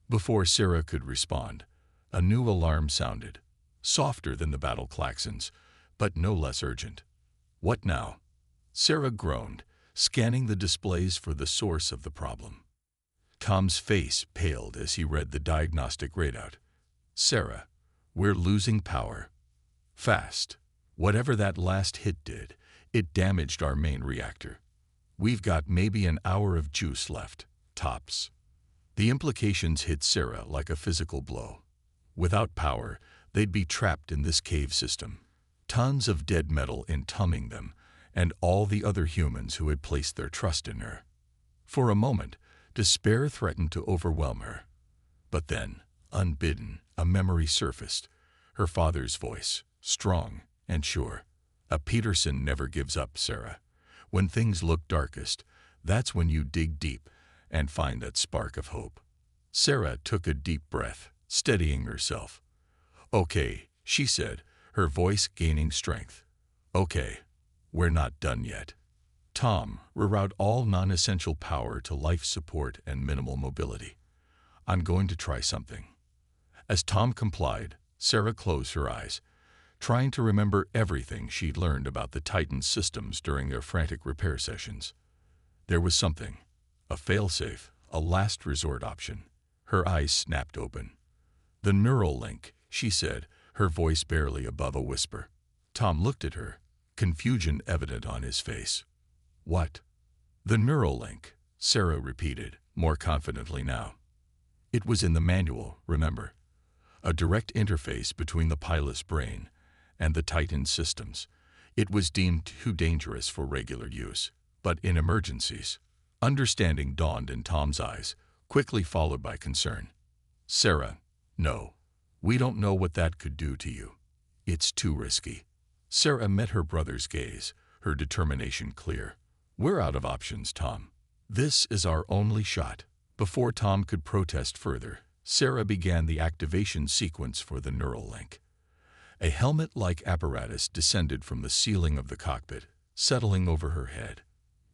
Before Sarah could respond, a new alarm sounded, softer than the battle klaxons, but no less urgent. "What now?" Sarah groaned, scanning the displays for the source of the problem. Tom's face paled as he read the diagnostic readout. "Sarah, we're losing power. Fast. Whatever that last hit did, it damaged our main reactor. We've got maybe an hour of juice left, tops." The implications hit Sarah like a physical blow. Without power, they'd be trapped in this cave system. Tons of dead metal entombing them, and all the other humans who had placed their trust in her. For a moment, despair threatened to overwhelm her. But then, unbidden, a memory surfaced. Her father's voice, strong and sure. "A Peterson never gives up, Sarah. When things look darkest, that's when you dig deep and find that spark of hope." Sarah took a deep breath, steadying herself. "Okay," she said, her voice gaining strength. "Okay, we're not done yet. Tom, reroute all non-essential power to life support and minimal mobility. I'm going to try something." As Tom complied, Sarah closed her eyes, trying to remember everything she'd learned about the Titan's systems during their frantic repair sessions. There was something, a failsafe, a last resort option. Her eyes snapped open. "The neural link," she said, her voice barely above a whisper. Tom looked at her, confusion evident on his face. "What?" "The neural link," Sarah repeated, more confidently now. "It was in the manual, remember? A direct interface between the pilot's brain and the Titan systems. It was deemed too dangerous for regular use, but in emergencies." Understanding dawned in Tom's eyes, quickly followed by concern. "Sarah, no. We don't know what that could do to you. It's too risky." Sarah met her brother's gaze, her determination clear. "We're out of options, Tom. This is our only shot." Before Tom could protest further, Sarah began the activation sequence for the neural link. A helmet-like apparatus descended from the ceiling of the cockpit, settling over her head.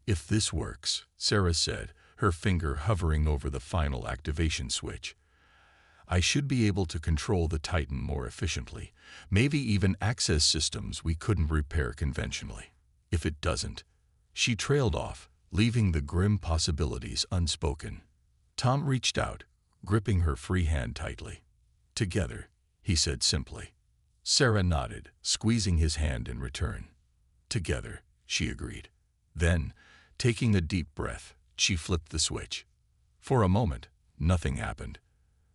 "If this works," Sarah said, her finger hovering over the final activation switch, "I should be able to control the Titan more efficiently, maybe even access systems we couldn't repair conventionally. If it doesn't..." She trailed off, leaving the grim possibilities unspoken. Tom reached out, gripping her free hand tightly. "Together," he said simply. Sarah nodded, squeezing his hand in return. "Together," she agreed. Then, taking a deep breath, she flipped the switch. For a moment, nothing happened.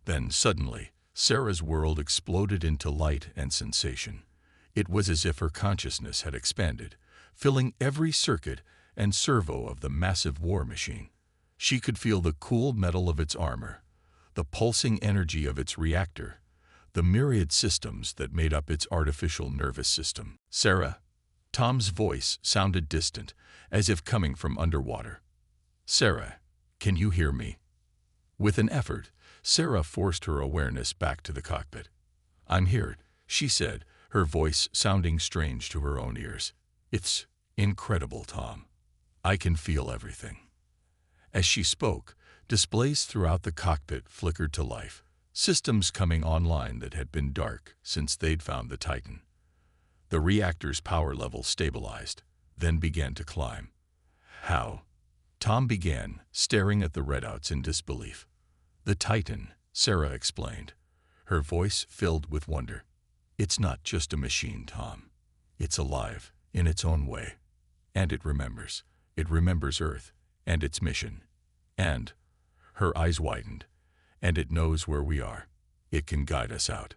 Then, suddenly, Sarah's world exploded into light and sensation. It was as if her consciousness had expanded, filling every circuit and servo of the massive war machine. She could feel the cool metal of its armor, the pulsing energy of its reactor, the myriad systems that made up its artificial nervous system. "Sarah?" Tom's voice sounded distant, as if coming from underwater. "Sarah, can you hear me?" With an effort, Sarah forced her awareness back to the cockpit. "I'm here," she said, her voice sounding strange to her own ears. "It's incredible, Tom. I can feel everything." As she spoke, displays throughout the cockpit flickered to life, systems coming online that had been dark since they'd found the Titan. The reactor's power level stabilized, then began to climb. "How?" Tom began, staring at the readouts in disbelief. "The Titan," Sarah explained, her voice filled with wonder. "It's not just a machine, Tom. It's alive, in its own way. And it remembers. It remembers Earth and its mission. And," her eyes widened, "and it knows where we are. It can guide us out."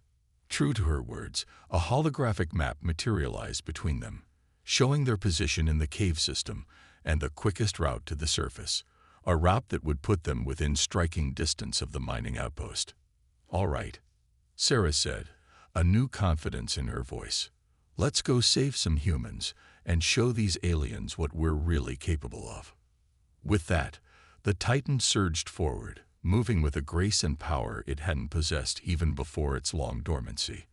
True to her words, a holographic map materialized between them, showing their position in the cave system and the quickest route to the surface, a route that would put them within striking distance of the mining outpost. "All right," Sarah said, a new confidence in her voice. "Let's go save some humans and show these aliens what we're really capable of." With that, the Titan surged forward, moving with a grace and power it hadn't possessed even before its long dormancy.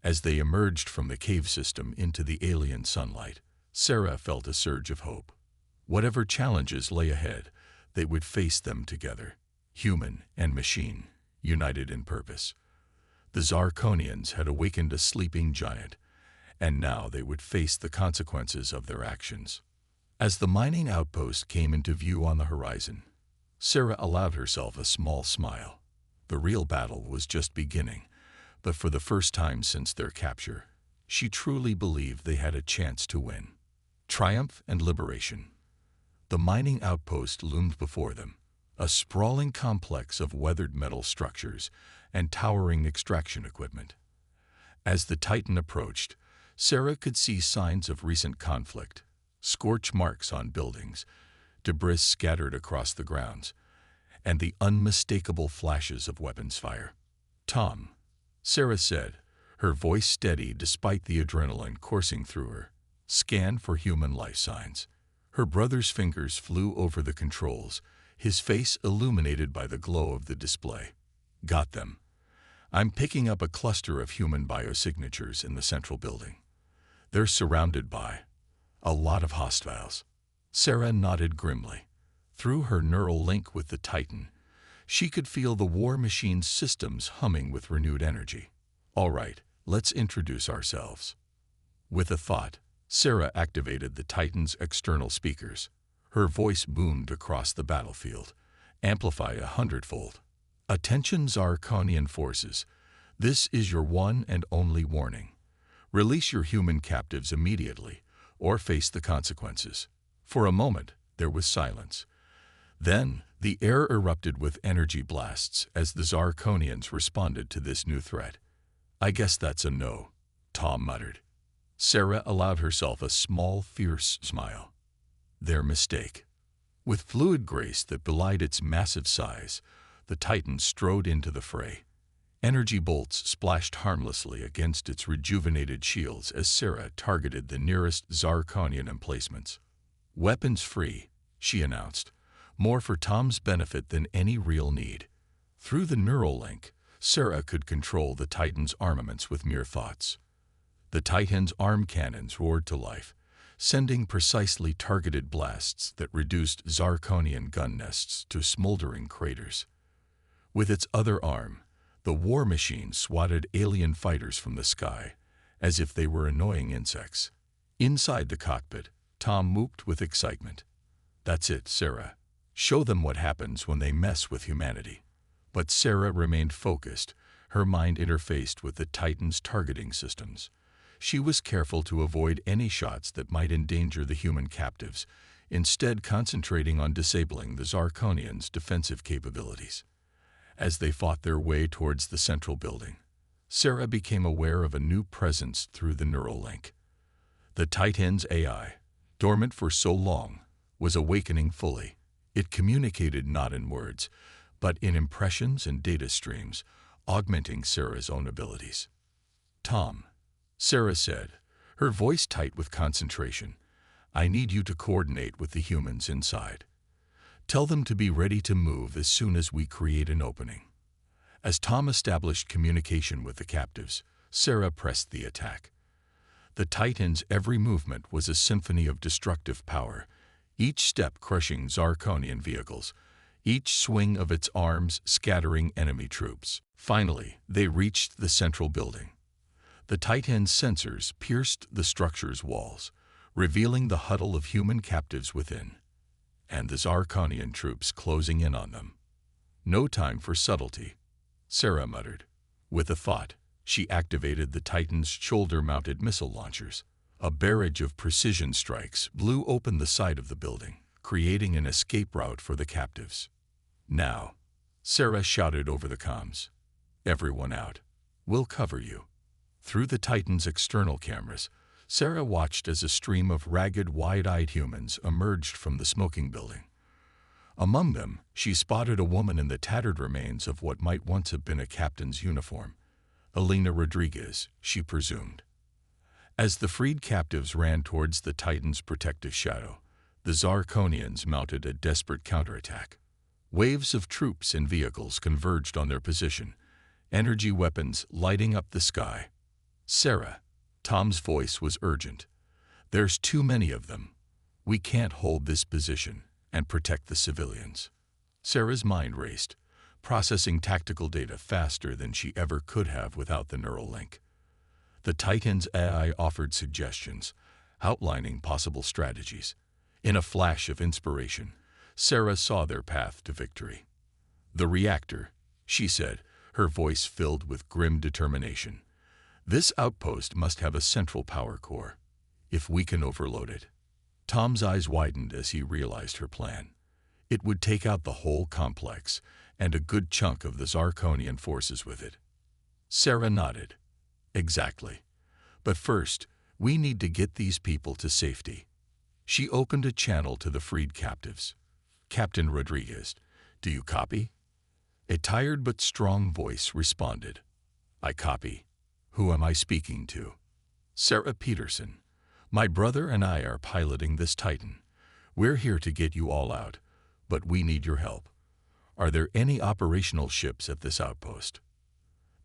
As they emerged from the cave system into the alien sunlight, Sarah felt a surge of hope. Whatever challenges lay ahead, they would face them together, human and machine, united in purpose. The Zarkonians had awakened a sleeping giant, and now they would face the consequences of their actions. As the mining outpost came into view on the horizon, Sarah allowed herself a small smile. The real battle was just beginning, but for the first time since their capture, she truly believed they had a chance to win. Triumph and liberation. The mining outpost loomed before them, a sprawling complex of weathered metal structures and towering extraction equipment. As the Titan approached, Sarah could see signs of recent conflict, scorch marks on buildings, debris scattered across the grounds, and the unmistakable flashes of weapons fire. "Tom," Sarah said, her voice steady despite the adrenaline coursing through her, "scan for human life signs." Her brother's fingers flew over the controls, his face illuminated by the glow of the display. "Got them. I'm picking up a cluster of human biosignatures in the central building. They're surrounded by a lot of hostiles." Sarah nodded grimly. Through her neural link with the Titan, she could feel the war machine's systems humming with renewed energy. "All right, let's introduce ourselves." With a thought, Sarah activated the Titan's external speakers. Her voice boomed across the battlefield, amplified 100-fold. "Attention Zarkonian forces, this is your one and only warning. Release your human captives immediately, or face the consequences." For a moment, there was silence. Then, the air erupted with energy blasts as the Zarkonians responded to this new threat. "I guess that's a no," Tom muttered. Sarah allowed herself a small, fierce smile. Their mistake. With fluid grace that belied its massive size, the Titan strode into the fray. Energy bolts splashed harmlessly against its rejuvenated shields as Sarah targeted the nearest Zarkonian emplacements. "Weapons free," she announced, more for Tom's benefit than any real need. Through the neural link, Sarah could control the Titan's armaments with mere thoughts. The Titan's arm cannons roared to life, sending precisely targeted blasts that reduced Zarkonian gun nests to smoldering craters. With its other arm, the war machine swatted alien fighters from the sky, as if they were annoying insects. Inside the cockpit, Tom whooped with excitement. "That's it, Sarah. Show them what happens when they mess with humanity." But Sarah remained focused, her mind interfaced with the Titan's targeting systems. She was careful to avoid any shots that might endanger the human captives, instead concentrating on disabling the Zarkonians' defensive capabilities. As they fought their way towards the central building, Sarah became aware of a new presence through the neural link. The Titan's AI, dormant for so long, was awakening fully. It communicated not in words, but in impressions and data streams, augmenting Sarah's own abilities. "Tom," Sarah said, her voice tight with concentration, "I need you to coordinate with the humans inside. Tell them to be ready to move as soon as we create an opening." As Tom established communication with the captives, Sarah pressed the attack. The Titan's every movement was a symphony of destructive power, each step crushing Zarkonian vehicles, each swing of its arms scattering enemy troops. Finally, they reached the central building. The Titan's sensors pierced the structure's walls, revealing the huddle of human captives within, and the Zarkonian troops closing in on them. "No time for subtlety," Sarah muttered. With a thought, she activated the Titan's shoulder-mounted missile launchers. A barrage of precision strikes blew open the side of the building, creating an escape route for the captives. "Now," Sarah shouted over the comms, "everyone out. We'll cover you." Through the Titan's external cameras, Sarah watched as a stream of ragged, wide-eyed humans emerged from the smoking building. Among them, she spotted a woman in the tattered remains of what might once have been a captain's uniform. Elena Rodriguez, she presumed. As the freed captives ran towards the Titan's protective shadow, the Zarkonians mounted a desperate counterattack. Waves of troops and vehicles converged on their position, energy weapons lighting up the sky. "Sarah," Tom's voice was urgent, "there's too many of them. We can't hold this position and protect the civilians." Sarah's mind raced, processing tactical data faster than she ever could have without the neural link. The Titan's AI offered suggestions, outlining possible strategies. In a flash of inspiration, Sarah saw their path to victory. "The reactor," she said, her voice filled with grim determination. "This outpost must have a central power core. If we can overload it." Tom's eyes widened as he realized her plan. It would take out the whole complex, and a good chunk of the Zarkonian forces with it. Sarah nodded. "Exactly. But first, we need to get these people to safety." She opened a channel to the freed captives. "Captain Rodriguez, do you copy?" A tired but strong voice responded. "I copy. Who am I speaking to?" "Sarah Peterson. My brother and I are piloting this Titan. We're here to get you all out, but we need your help. Are there any operational ships at this outpost?"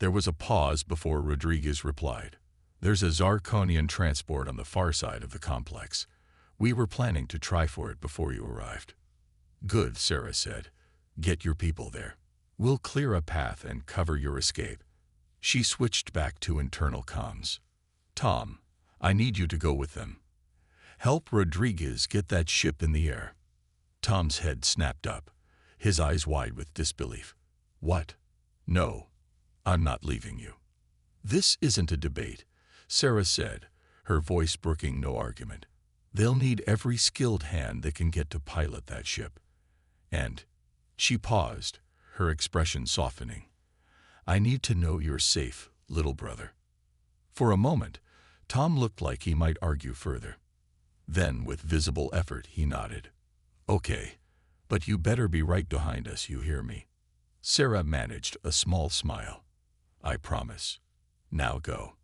There was a pause before Rodriguez replied. "There's a Zarkonian transport on the far side of the complex. We were planning to try for it before you arrived." "Good," Sarah said. "Get your people there. We'll clear a path and cover your escape." She switched back to internal comms. "Tom, I need you to go with them. Help Rodriguez get that ship in the air." Tom's head snapped up, his eyes wide with disbelief. "What? No, I'm not leaving you." "This isn't a debate," Sarah said, her voice brooking no argument. "They'll need every skilled hand that can get to pilot that ship. And," she paused, her expression softening, "I need to know you're safe, little brother." For a moment, Tom looked like he might argue further. Then, with visible effort, he nodded. "Okay, but you better be right behind us, you hear me?" Sarah managed a small smile. "I promise. Now go."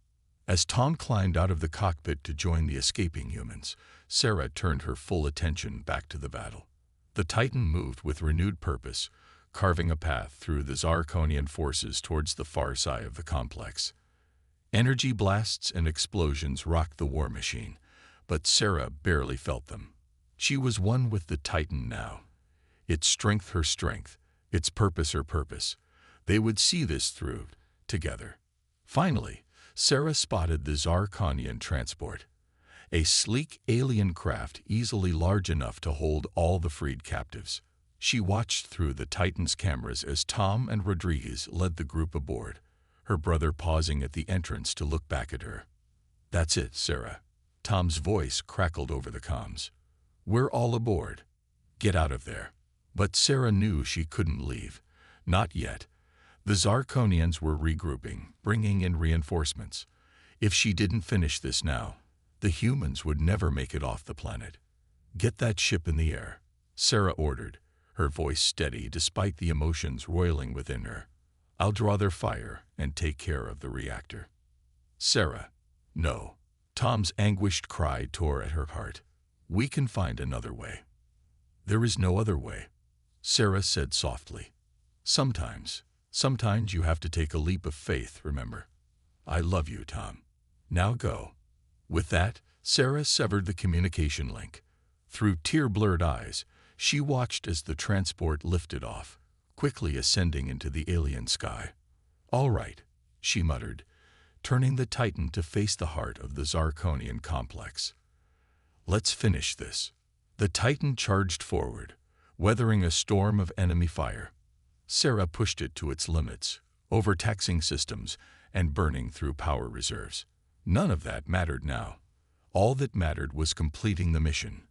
As Tom climbed out of the cockpit to join the escaping humans, Sarah turned her full attention back to the battle. The Titan moved with renewed purpose, carving a path through the Zarkonian forces towards the far side of the complex. Energy blasts and explosions rocked the war machine, but Sarah barely felt them. She was one with the Titan now. Its strength her strength, its purpose her purpose. They would see this through, together. Finally, Sarah spotted the Zarkonian transport. A sleek alien craft easily large enough to hold all the freed captives. She watched through the Titan's cameras as Tom and Rodriguez led the group aboard, her brother pausing at the entrance to look back at her. "That's it, Sarah." Tom's voice crackled over the comms. "We're all aboard. Get out of there." But Sarah knew she couldn't leave. Not yet. The Zarkonians were regrouping, bringing in reinforcements. If she didn't finish this now, the humans would never make it off the planet. "Get that ship in the air," Sarah ordered, her voice steady despite the emotions roiling within her. "I'll draw their fire and take care of the reactor." "Sarah, no." Tom's anguished cry tore at her heart. "We can find another way." "There is no other way," Sarah said softly. Sometimes you have to take a leap of faith, remember? I love you, Tom. Now go." With that, Sarah severed the communication link. Through tear-blurred eyes, she watched as the transport lifted off, quickly ascending into the alien sky. "All right," she muttered, turning the Titan to face the heart of the Zarkonian complex. "Let's finish this." The Titan charged forward, weathering a storm of enemy fire. Sarah pushed it to its limits, overtaxing systems and burning through power reserves. None of that mattered now. All that mattered was completing the mission.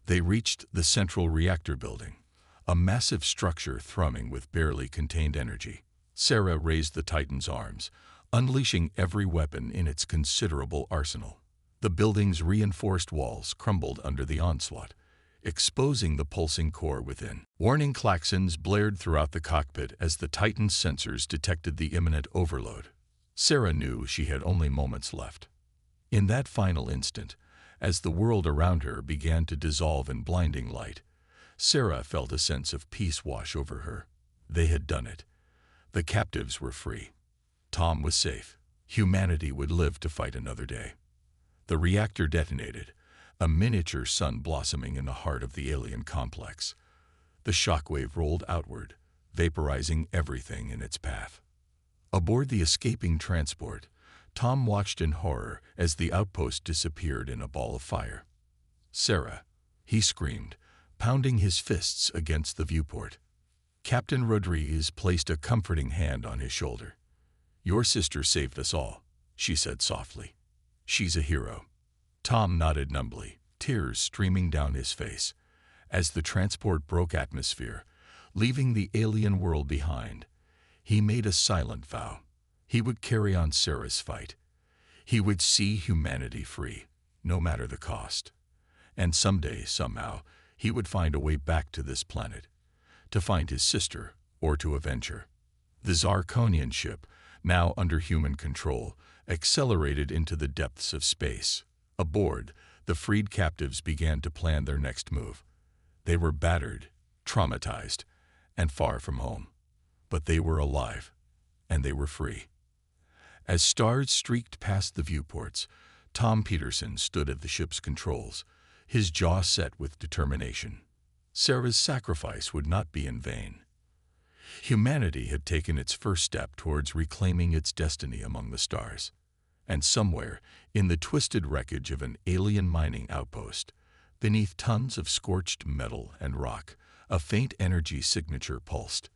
They reached the central reactor building, a massive structure thrumming with barely contained energy. Sarah raised the Titan's arms, unleashing every weapon in its considerable arsenal. The building's reinforced walls crumbled under the onslaught, exposing the pulsing core within. Warning klaxons blared throughout the cockpit as the Titan's sensors detected the imminent overload. Sarah knew she had only moments left. In that final instant, as the world around her began to dissolve in blinding light, Sarah felt a sense of peace wash over her. They had done it. The captives were free. Tom was safe. Humanity would live to fight another day. The reactor detonated, a miniature sun blossoming in the heart of the alien complex. The shockwave rolled outward, vaporizing everything in its path. Aboard the escaping transport, Tom watched in horror as the outpost disappeared in a ball of fire. "Sarah, he screamed, pounding his fists against the viewport. Captain Rodriguez placed a comforting hand on his shoulder. "Your sister saved us all," she said softly. "She's a hero." Tom nodded numbly, tears streaming down his face. As the transport broke atmosphere, leaving the alien world behind, he made a silent vow. He would carry on Sarah's fight. He would see humanity free, no matter the cost. And someday, somehow, he would find a way back to this planet, to find his sister or to avenge her. The Zarkonian ship, now under human control, accelerated into the depths of space. Aboard, the freed captives began to plan their next move. They were battered, traumatized, and far from home. But they were alive, and they were free. As stars streaked past the viewports, Tom Peterson stood at the ship's controls, his jaw set with determination. Sarah's sacrifice would not be in vain. Humanity had taken its first step towards reclaiming its destiny among the stars. And somewhere, in the twisted wreckage of an alien mining outpost, beneath tons of scorched metal and rock, a faint energy signature pulsed.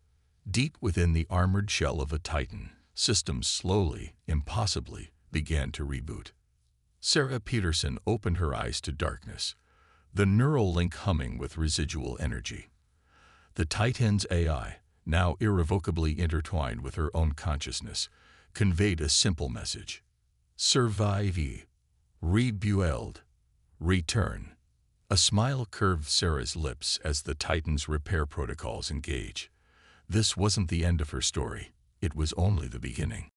Deep within the armored shell of a Titan, systems slowly, impossibly, began to reboot. Sarah Peterson opened her eyes to darkness, the neural link humming with residual energy. The Titan's AI, now irrevocably intertwined with her own consciousness, conveyed a simple message: survive, rebuild, return. A smile curved Sarah's lips as the Titan's repair protocols engaged. This wasn't the end of her story. It was only the beginning.